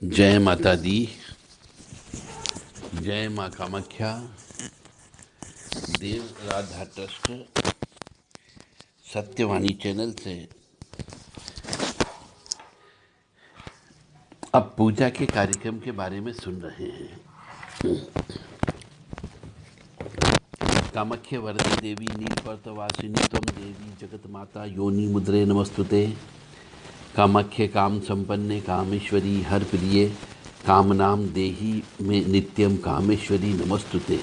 जय माता दी। जय माँ कामाख्या। देव राधा ट्रस्ट सत्यवाणी चैनल से अब पूजा के कार्यक्रम के बारे में सुन रहे हैं। कामाख्य वरदे देवी नीलपर्तवासिनी त्वं देवी जगत माता योनि मुद्रे नमस्तुते। कामाख्य काम संपन्ने कामेश्वरी हर प्रिय कामनाम देही में नित्यम कामेश्वरी नमस्तुते।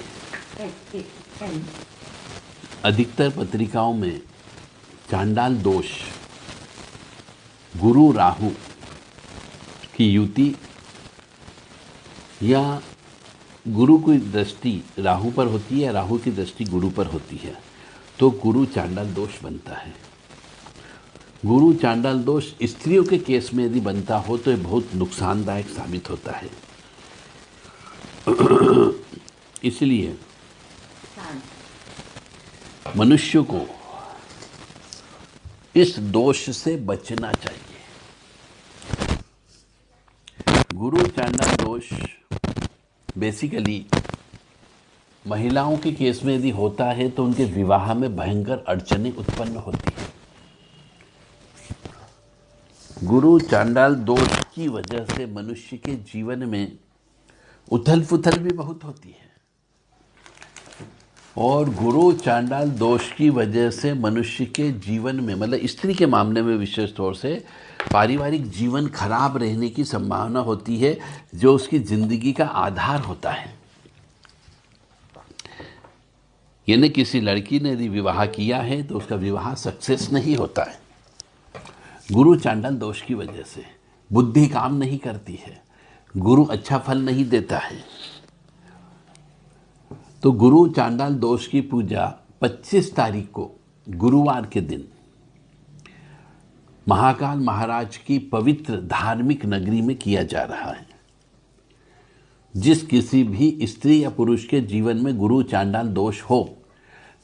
अधिकतर पत्रिकाओं में चांडाल दोष, गुरु राहु की युति या गुरु की दृष्टि राहु पर होती है, राहु की दृष्टि गुरु पर होती है तो गुरु चांडाल दोष बनता है। गुरु चांडाल दोष स्त्रियों के केस में यदि बनता हो तो ये बहुत नुकसानदायक साबित होता है। इसलिए मनुष्य को इस दोष से बचना चाहिए। गुरु चांडाल दोष बेसिकली महिलाओं के केस में यदि होता है तो उनके विवाह में भयंकर अड़चनें उत्पन्न होती है। गुरु चांडाल दोष की वजह से मनुष्य के जीवन में उथल पुथल भी बहुत होती है और गुरु चांडाल दोष की वजह से मनुष्य के जीवन में, मतलब स्त्री के मामले में विशेष तौर से, पारिवारिक जीवन खराब रहने की संभावना होती है जो उसकी जिंदगी का आधार होता है। यानी किसी लड़की ने यदि विवाह किया है तो उसका विवाह सक्सेस नहीं होता है। गुरु चांडाल दोष की वजह से बुद्धि काम नहीं करती है, गुरु अच्छा फल नहीं देता है। तो गुरु चांडाल दोष की पूजा 25 तारीख को गुरुवार के दिन महाकाल महाराज की पवित्र धार्मिक नगरी में किया जा रहा है। जिस किसी भी स्त्री या पुरुष के जीवन में गुरु चांडाल दोष हो,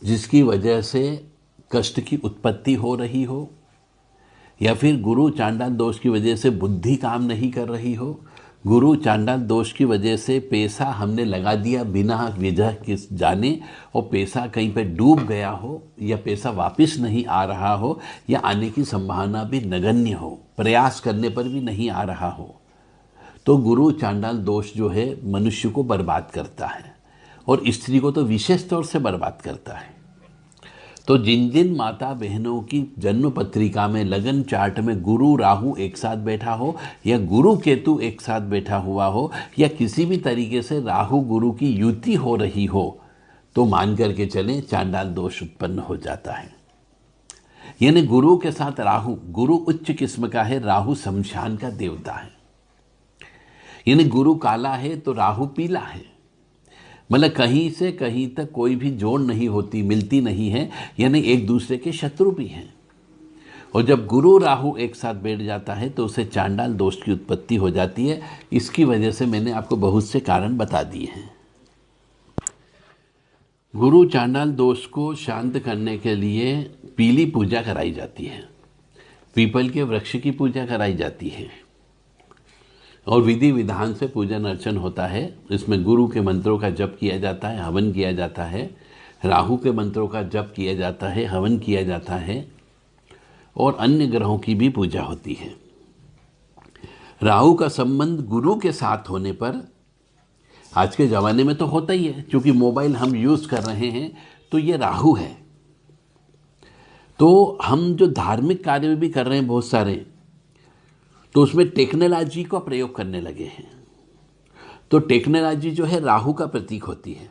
जिसकी वजह से कष्ट की उत्पत्ति हो रही हो या फिर गुरु चांडाल दोष की वजह से बुद्धि काम नहीं कर रही हो, गुरु चांडाल दोष की वजह से पैसा हमने लगा दिया बिना वजह किस जाने और पैसा कहीं पे डूब गया हो या पैसा वापस नहीं आ रहा हो या आने की संभावना भी नगण्य हो, प्रयास करने पर भी नहीं आ रहा हो, तो गुरु चांडाल दोष जो है मनुष्य को बर्बाद करता है और स्त्री को तो विशेष तौर से बर्बाद करता है। तो जिन जिन माता बहनों की जन्म पत्रिका में लगन चार्ट में गुरु राहु एक साथ बैठा हो या गुरु केतु एक साथ बैठा हुआ हो या किसी भी तरीके से राहु गुरु की युति हो रही हो तो मान करके चलें चांडाल दोष उत्पन्न हो जाता है। यानी गुरु के साथ राहु, गुरु उच्च किस्म का है, राहु शमशान का देवता है। यानी गुरु काला है तो राहु पीला है, मतलब कहीं से कहीं तक कोई भी जोड़ नहीं होती, मिलती नहीं है, यानी एक दूसरे के शत्रु भी हैं। और जब गुरु राहु एक साथ बैठ जाता है तो उसे चांडाल दोष की उत्पत्ति हो जाती है। इसकी वजह से मैंने आपको बहुत से कारण बता दिए हैं। गुरु चांडाल दोष को शांत करने के लिए पीली पूजा कराई जाती है, पीपल के वृक्ष की पूजा कराई जाती है और विधि विधान से पूजन अर्चन होता है। इसमें गुरु के मंत्रों का जप किया जाता है, हवन किया जाता है, राहु के मंत्रों का जप किया जाता है, हवन किया जाता है और अन्य ग्रहों की भी पूजा होती है। राहु का संबंध गुरु के साथ होने पर आज के ज़माने में तो होता ही है, क्योंकि मोबाइल हम यूज़ कर रहे हैं तो ये राहु है। तो हम जो धार्मिक कार्य भी कर रहे हैं बहुत सारे, तो उसमें टेक्नोलॉजी का प्रयोग करने लगे हैं। तो टेक्नोलॉजी जो है राहु का प्रतीक होती है।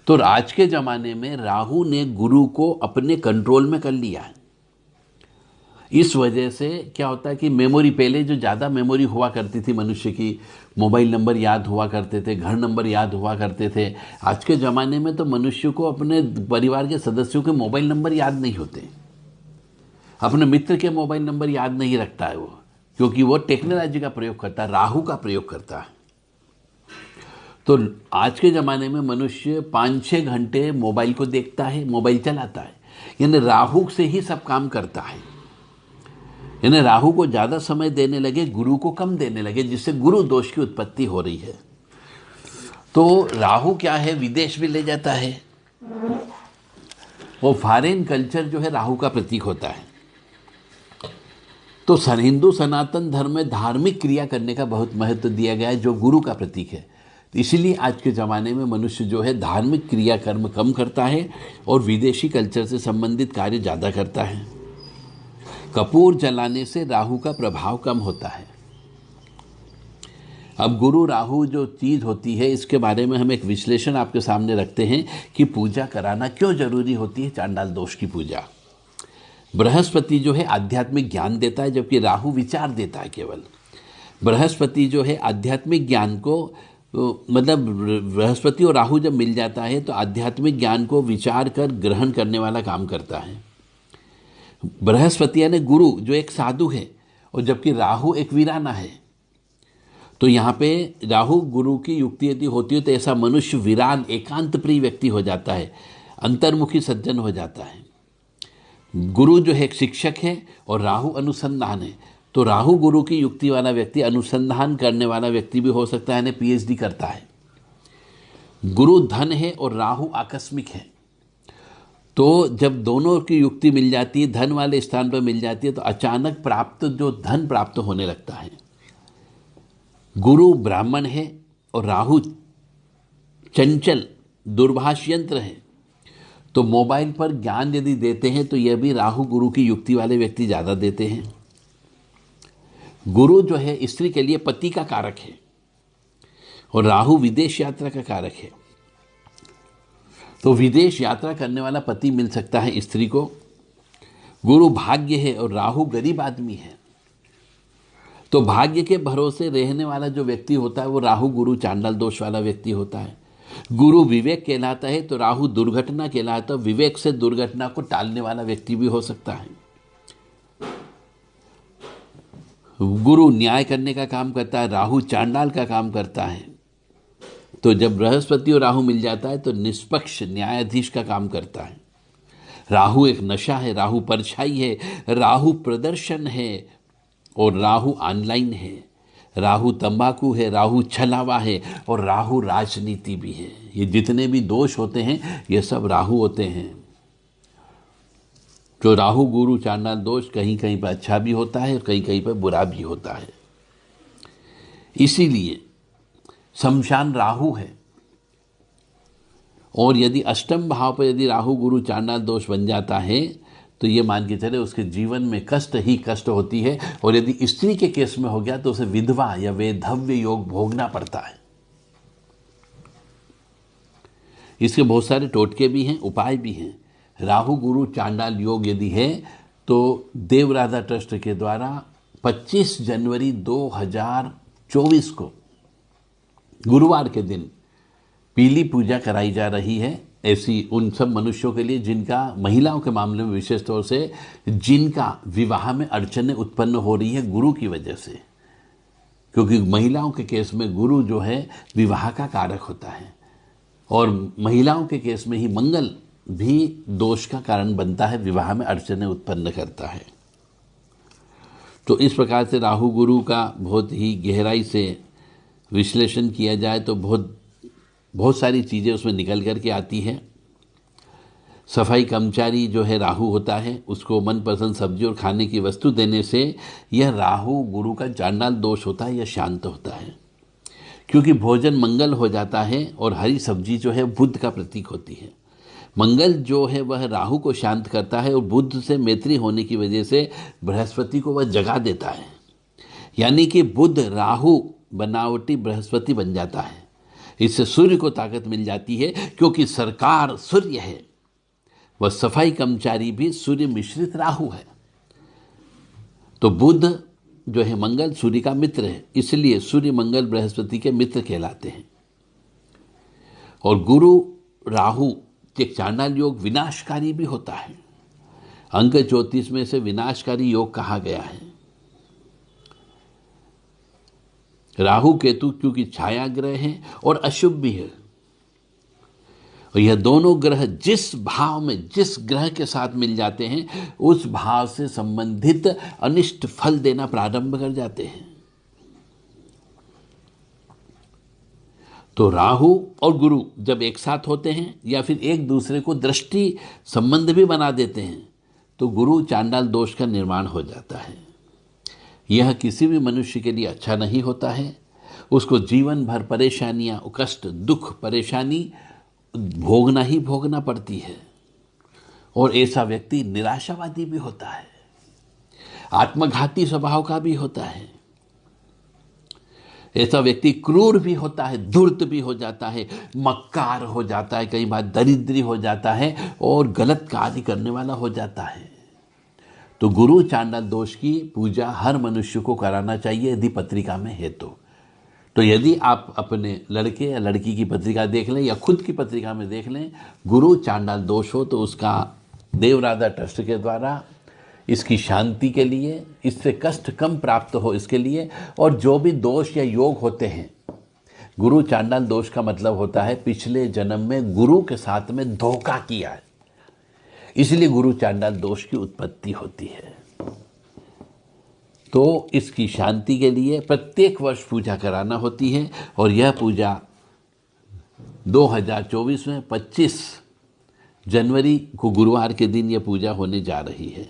तो आज के ज़माने में राहु ने गुरु को अपने कंट्रोल में कर लिया है। इस वजह से क्या होता है कि मेमोरी, पहले जो ज़्यादा मेमोरी हुआ करती थी मनुष्य की, मोबाइल नंबर याद हुआ करते थे, घर नंबर याद हुआ करते थे। आज के ज़माने में तो मनुष्य को अपने परिवार के सदस्यों के मोबाइल नंबर याद नहीं होते, अपने मित्र के मोबाइल नंबर याद नहीं रखता है वो, क्योंकि वो टेक्नोलॉजी का प्रयोग करता है, राहु का प्रयोग करता है। तो आज के ज़माने में मनुष्य 5-6 घंटे मोबाइल को देखता है, मोबाइल चलाता है, यानी राहु से ही सब काम करता है। यानी राहु को ज़्यादा समय देने लगे, गुरु को कम देने लगे, जिससे गुरु दोष की उत्पत्ति हो रही है। तो राहु क्या है, विदेश भी ले जाता है। वो फॉरेन कल्चर जो है राहु का प्रतीक होता है। तो हिंदू सनातन धर्म में धार्मिक क्रिया करने का बहुत महत्व दिया गया है, जो गुरु का प्रतीक है। तो इसीलिए आज के ज़माने में मनुष्य जो है धार्मिक क्रिया कर्म कम करता है और विदेशी कल्चर से संबंधित कार्य ज़्यादा करता है। कपूर जलाने से राहु का प्रभाव कम होता है। अब गुरु राहु जो चीज़ होती है, इसके बारे में हम एक विश्लेषण आपके सामने रखते हैं कि पूजा कराना क्यों जरूरी होती है। चांडाल दोष की पूजा, बृहस्पति जो है आध्यात्मिक ज्ञान देता है, जबकि राहु विचार देता है केवल। बृहस्पति जो है आध्यात्मिक ज्ञान को, मतलब बृहस्पति और राहु जब मिल जाता है तो आध्यात्मिक ज्ञान को विचार कर ग्रहण करने वाला काम करता है। बृहस्पति यानी गुरु जो एक साधु है, और जबकि राहु एक वीराना है। तो यहाँ पे राहु गुरु की युक्ति यदि होती है तो ऐसा मनुष्य वीरान एकांत प्रिय व्यक्ति हो जाता है, अंतर्मुखी सज्जन हो जाता है। गुरु जो है एक शिक्षक है और राहु अनुसंधान है। तो राहु गुरु की युक्ति वाला व्यक्ति अनुसंधान करने वाला व्यक्ति भी हो सकता है, यानी पीएचडी करता है। गुरु धन है और राहु आकस्मिक है। तो जब दोनों की युक्ति मिल जाती है, धन वाले स्थान पर मिल जाती है, तो अचानक प्राप्त जो धन प्राप्त होने लगता है। गुरु ब्राह्मण है और राहु चंचल दूरभाष यंत्र है। तो मोबाइल पर ज्ञान यदि देते हैं तो यह भी राहु गुरु की युक्ति वाले व्यक्ति ज़्यादा देते हैं। गुरु जो है स्त्री के लिए पति का कारक है और राहु विदेश यात्रा का कारक है। तो विदेश यात्रा करने वाला पति मिल सकता है स्त्री को। गुरु भाग्य है और राहु गरीब आदमी है। तो भाग्य के भरोसे रहने वाला जो व्यक्ति होता है वो राहु गुरु चांडाल दोष वाला व्यक्ति होता है। गुरु विवेक कहलाता है तो राहु दुर्घटना कहलाता है। विवेक से दुर्घटना को टालने वाला व्यक्ति भी हो सकता है। गुरु न्याय करने का काम करता है, राहु चांडाल का काम करता है। तो जब बृहस्पति और राहु मिल जाता है तो निष्पक्ष न्यायाधीश का काम करता है। राहु एक नशा है, राहु परछाई है, राहु प्रदर्शन है और राहु ऑनलाइन है। राहु तंबाकू है, राहु छलावा है और राहु राजनीति भी है। ये जितने भी दोष होते हैं ये सब राहु होते हैं। जो राहु गुरु चांडाल दोष कहीं कहीं पर अच्छा भी होता है, कहीं कहीं पर बुरा भी होता है। इसीलिए शमशान राहु है। और यदि अष्टम भाव पर यदि राहु गुरु चांडाल दोष बन जाता है तो ये मान के चले उसके जीवन में कष्ट ही कष्ट होती है। और यदि स्त्री के केस में हो गया तो उसे विधवा या वैधव्य योग भोगना पड़ता है। इसके बहुत सारे टोटके भी हैं, उपाय भी हैं। राहु गुरु चांडाल योग यदि है तो देवराधा ट्रस्ट के द्वारा 25 जनवरी 2024 को गुरुवार के दिन पीली पूजा कराई जा रही है। ऐसी उन सब मनुष्यों के लिए जिनका, महिलाओं के मामले में विशेष तौर से, जिनका विवाह में अड़चनें उत्पन्न हो रही है गुरु की वजह से। क्योंकि महिलाओं के केस में गुरु जो है विवाह का कारक होता है और महिलाओं के केस में ही मंगल भी दोष का कारण बनता है, विवाह में अड़चनें उत्पन्न करता है। तो इस प्रकार से राहु गुरु का बहुत ही गहराई से विश्लेषण किया जाए तो बहुत सारी चीज़ें उसमें निकल कर के आती है। सफाई कर्मचारी जो है राहु होता है, उसको मनपसंद सब्जी और खाने की वस्तु देने से यह राहु गुरु का चांडाल दोष होता है, यह शांत होता है। क्योंकि भोजन मंगल हो जाता है और हरी सब्जी जो है बुध का प्रतीक होती है। मंगल जो है वह राहु को शांत करता है और बुध से मैत्री होने की वजह से बृहस्पति को वह जगा देता है। यानी कि बुध राहु बनावटी बृहस्पति बन जाता है। इससे सूर्य को ताकत मिल जाती है। क्योंकि सरकार सूर्य है, वह सफाई कर्मचारी भी सूर्य मिश्रित राहु है। तो बुध जो है मंगल सूर्य का मित्र है, इसलिए सूर्य मंगल बृहस्पति के मित्र कहलाते हैं। और गुरु राहु एक चांडाल योग विनाशकारी भी होता है। अंक 34 में से विनाशकारी योग कहा गया है। राहु केतु क्योंकि छाया ग्रह है और अशुभ भी है। और यह दोनों ग्रह जिस भाव में, जिस ग्रह के साथ मिल जाते हैं, उस भाव से संबंधित अनिष्ट फल देना प्रारंभ कर जाते हैं। तो राहु और गुरु जब एक साथ होते हैं या फिर एक दूसरे को दृष्टि संबंध भी बना देते हैं, तो गुरु चांडाल दोष का निर्माण हो जाता है। यह किसी भी मनुष्य के लिए अच्छा नहीं होता है। उसको जीवन भर परेशानियां, कष्ट, दुख, परेशानी भोगना ही भोगना पड़ती है। और ऐसा व्यक्ति निराशावादी भी होता है, आत्मघाती स्वभाव का भी होता है। ऐसा व्यक्ति क्रूर भी होता है, धूर्त भी हो जाता है, मक्कार हो जाता है, कई बार दरिद्री हो जाता है और गलत कार्य करने वाला हो जाता है। तो गुरु चांडाल दोष की पूजा हर मनुष्य को कराना चाहिए यदि पत्रिका में है तो यदि आप अपने लड़के या लड़की की पत्रिका देख लें या खुद की पत्रिका में देख लें, गुरु चांडाल दोष हो तो उसका देवराधा ट्रस्ट के द्वारा इसकी शांति के लिए, इससे कष्ट कम प्राप्त हो इसके लिए, और जो भी दोष या योग होते हैं, गुरु चांडाल दोष का मतलब होता है पिछले जन्म में गुरु के साथ में धोखा किया है, इसलिए गुरु चांडाल दोष की उत्पत्ति होती है। तो इसकी शांति के लिए प्रत्येक वर्ष पूजा कराना होती है और यह पूजा 2024 में 25 जनवरी को गुरुवार के दिन यह पूजा होने जा रही है।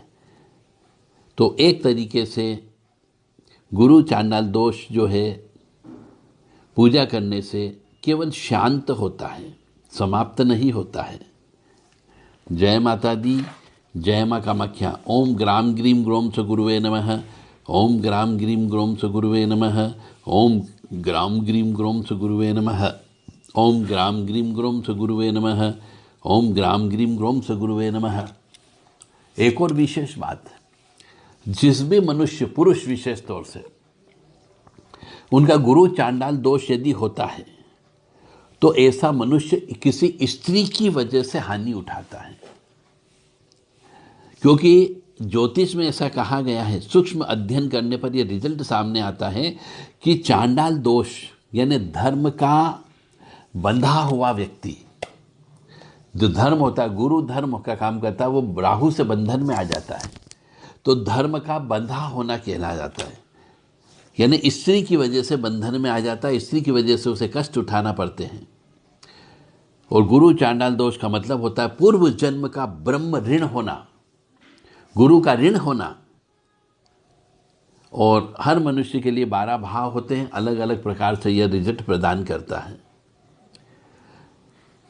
तो एक तरीके से गुरु चांडाल दोष जो है पूजा करने से केवल शांत होता है, समाप्त नहीं होता है। जय माता दी, जय मां कामाख्या। ओम ग्राम ग्रीम ग्रोम स गुरुवे नमः। ओम ग्राम ग्रीम ग्रोम स गुरुवे नमः। ओम ग्राम ग्रीम ग्रोम स गुरुवे नमः। ओम ग्राम ग्रीम ग्रोम स गुरुवे नमः। ओम ग्राम ग्रीम ग्रोम स गुरुवे नमः। एक और विशेष बात, जिस भी मनुष्य, पुरुष विशेष तौर से, उनका गुरु चांडाल दोष यदि होता है तो ऐसा मनुष्य किसी स्त्री की वजह से हानि उठाता है, क्योंकि ज्योतिष में ऐसा कहा गया है, सूक्ष्म अध्ययन करने पर यह रिजल्ट सामने आता है कि चांडाल दोष यानी धर्म का बंधा हुआ व्यक्ति, जो धर्म होता है, गुरु धर्म का काम करता है, वो राहु से बंधन में आ जाता है, तो धर्म का बंधा होना कहला जाता है। यानी स्त्री की वजह से बंधन में आ जाता है, स्त्री की वजह से उसे कष्ट उठाना पड़ते हैं। और गुरु चांडाल दोष का मतलब होता है पूर्व जन्म का ब्रह्म ऋण होना, गुरु का ऋण होना। और हर मनुष्य के लिए 12 भाव होते हैं, अलग अलग प्रकार से यह रिजल्ट प्रदान करता है।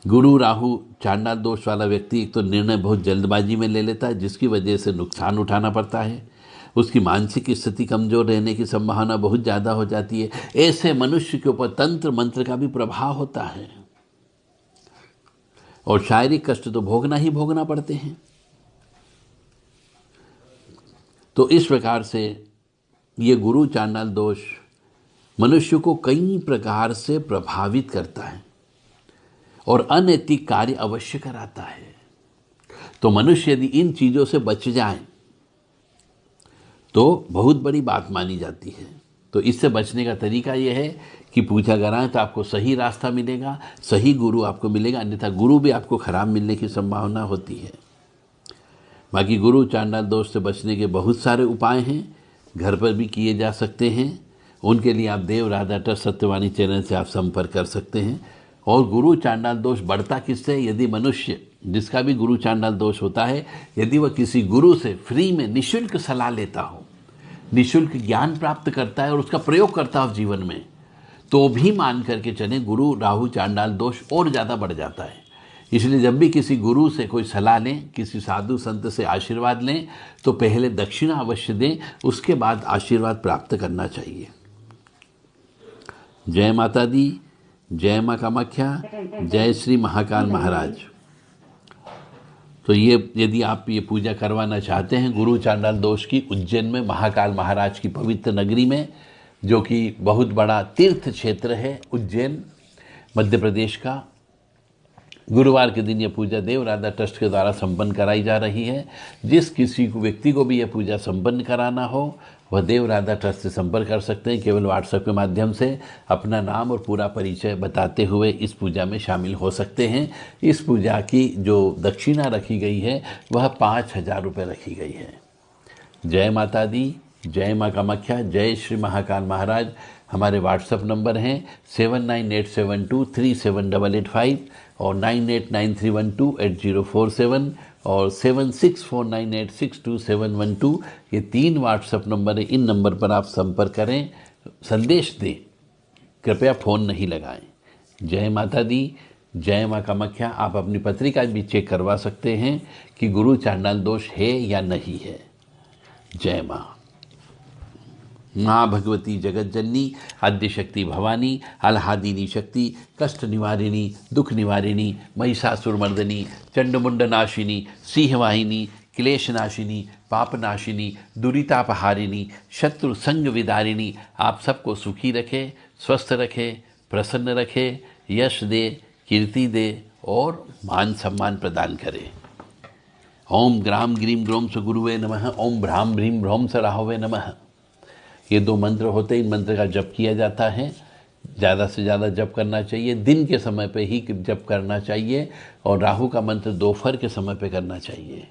गुरु राहु चांडाल दोष वाला व्यक्ति एक तो निर्णय बहुत जल्दबाजी में ले लेता है, जिसकी वजह से नुकसान उठाना पड़ता है। उसकी मानसिक स्थिति कमजोर रहने की संभावना बहुत ज़्यादा हो जाती है। ऐसे मनुष्य के ऊपर तंत्र मंत्र का भी प्रभाव होता है और शारीरिक कष्ट तो भोगना ही भोगना पड़ते हैं। तो इस प्रकार से ये गुरु चांडाल दोष मनुष्य को कई प्रकार से प्रभावित करता है और अनैतिक कार्य अवश्य कराता है। तो मनुष्य यदि इन चीज़ों से बच जाए तो बहुत बड़ी बात मानी जाती है। तो इससे बचने का तरीका यह है कि पूजा कराएं तो आपको सही रास्ता मिलेगा, सही गुरु आपको मिलेगा, अन्यथा गुरु भी आपको खराब मिलने की संभावना होती है। बाकी गुरु चांडाल दोष से बचने के बहुत सारे उपाय हैं, घर पर भी किए जा सकते हैं। उनके लिए आप देव राधा ट्रस्ट सत्यवाणी चैनल से आप संपर्क कर सकते हैं। और गुरु चांडाल दोष बढ़ता किससे? यदि मनुष्य जिसका भी गुरु चांडाल दोष होता है, यदि वह किसी गुरु से फ्री में निःशुल्क सलाह लेता हो, निःशुल्क ज्ञान प्राप्त करता है और उसका प्रयोग करता हो जीवन में, तो भी मान करके चले गुरु राहु चांडाल दोष और ज़्यादा बढ़ जाता है। इसलिए जब भी किसी गुरु से कोई सलाह लें, किसी साधु संत से आशीर्वाद लें, तो पहले दक्षिणा अवश्य दें, उसके बाद आशीर्वाद प्राप्त करना चाहिए। जय माता दी, जय माँ कामाख्या, जय श्री महाकाल महाराज। तो ये यदि आप ये पूजा करवाना चाहते हैं गुरु चांडाल दोष की, उज्जैन में महाकाल महाराज की पवित्र नगरी में, जो कि बहुत बड़ा तीर्थ क्षेत्र है उज्जैन मध्य प्रदेश का, गुरुवार के दिन यह पूजा देव राधा ट्रस्ट के द्वारा संपन्न कराई जा रही है। जिस किसी को व्यक्ति को भी यह पूजा संपन्न कराना हो, वह देव राधा ट्रस्ट से संपर्क कर सकते हैं। केवल व्हाट्सएप के माध्यम से अपना नाम और पूरा परिचय बताते हुए इस पूजा में शामिल हो सकते हैं। इस पूजा की जो दक्षिणा रखी गई है वह 5,000 रुपये रखी गई है। जय माता दी, जय माँ कामाख्या, जय श्री महाकाल महाराज। हमारे व्हाट्सएप नंबर हैं 7987237885 और 9893128047 और 7649862712। ये 3 व्हाट्सएप नंबर है। इन नंबर पर आप संपर्क करें, संदेश दें, कृपया फ़ोन नहीं लगाएं। जय माता दी, जय माँ कामाख्या। आप अपनी पत्रिका भी चेक करवा सकते हैं कि गुरु चांडाल दोष है या नहीं है। जय माँ। माँ भगवती जगत जननी, आद्यशक्ति भवानी, आह्लादिनी शक्ति, कष्ट निवारिणी, दुख निवारिणी, महिषासुरमर्दिनी, चंडमुंड नाशिनी, सिंहवाहिनी, क्लेश नाशिनी, पाप नाशिनी, दुरितापहारिणी, शत्रु संग विदारिणी आप सबको सुखी रखे, स्वस्थ रखे, प्रसन्न रखे, यश दे, कीर्ति दे और मान सम्मान प्रदान करे। ओम ग्राम ग्रीम ग्रोम स गुरुवे नमः, ओम भ्राम भ्रीम भ्रौम स राहवे नमः। ये 2 मंत्र होते हैं। इन मंत्र का जप किया जाता है। ज़्यादा से ज़्यादा जप करना चाहिए, दिन के समय पे ही जप करना चाहिए और राहु का मंत्र दोपहर के समय पे करना चाहिए।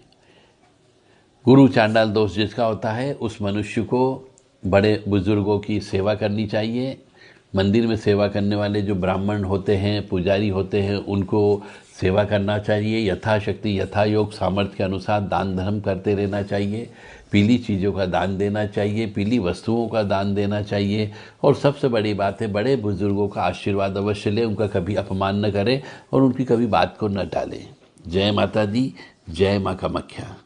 गुरु चांडाल दोष जिसका होता है उस मनुष्य को बड़े बुजुर्गों की सेवा करनी चाहिए। मंदिर में सेवा करने वाले जो ब्राह्मण होते हैं, पुजारी होते हैं, उनको सेवा करना चाहिए। यथाशक्ति यथा योग सामर्थ्य के अनुसार दान धर्म करते रहना चाहिए। पीली चीज़ों का दान देना चाहिए, पीली वस्तुओं का दान देना चाहिए और सबसे बड़ी बात है बड़े बुजुर्गों का आशीर्वाद अवश्य लें, उनका कभी अपमान न करें और उनकी कभी बात को न टालें। जय माता दी, जय माँ कामाख्या।